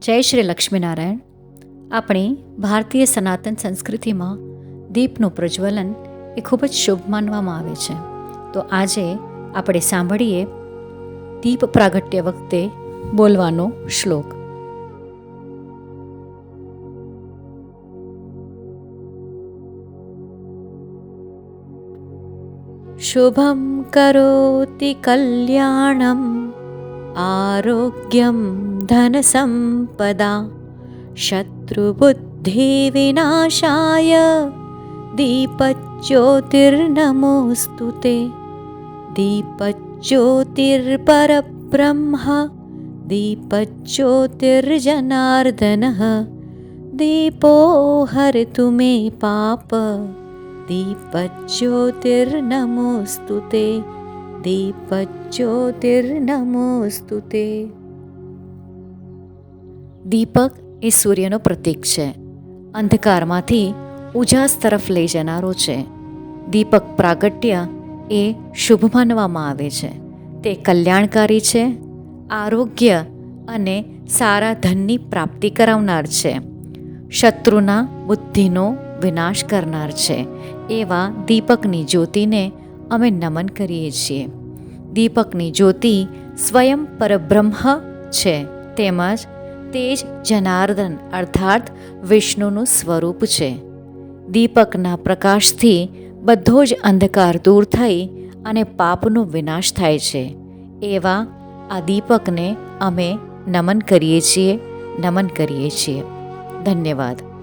જય શ્રી લક્ષ્મીનારાયણ. આપણી ભારતીય સનાતન સંસ્કૃતિમાં દીપનું પ્રજ્વલન એ ખૂબ જ શુભ માનવામાં આવે છે. તો આજે આપણે સાંભળીએ દીપ પ્રાગટ્ય વખતે બોલવાનો શ્લોક. શુભમ કરોતિ કલ્યાણમ આરોગ્યમ ધન સંપદા શત્રુબુદ્ધિ વિનાશાય દીપજ્યોતિર્નમોસ્તુતે. દીપજ્યોતિર્પરબ્રહ્મ દીપજ્યોતિર્જનાર્દનઃ દીપો હરતુ મે પાપ દીપજ્યોતિર્નમોસ્તુતે. દીપજ્યોતિર્નમોસ્તુતે. દીપક એ સૂર્યનો પ્રતીક છે. અંધકારમાંથી ઉજાસ તરફ લઈ જનારો છે. દીપક પ્રાગટ્ય એ શુભ માનવામાં આવે છે. તે કલ્યાણકારી છે, આરોગ્ય અને સારા ધનની પ્રાપ્તિ કરાવનાર છે, શત્રુના બુદ્ધિનો વિનાશ કરનાર છે. એવા દીપકની જ્યોતિને અમે નમન કરીએ છીએ. દીપકની જ્યોતિ સ્વયં પરબ્રહ્મ છે, તેમજ તેજ જનાર્દન અર્થાત વિષ્ણુનું સ્વરૂપ છે. દીપકના પ્રકાશથી બધો જ અંધકાર દૂર થઈ અને પાપનો વિનાશ થાય છે. એવા આ દીપકને અમે નમન કરીએ છીએ. ધન્યવાદ.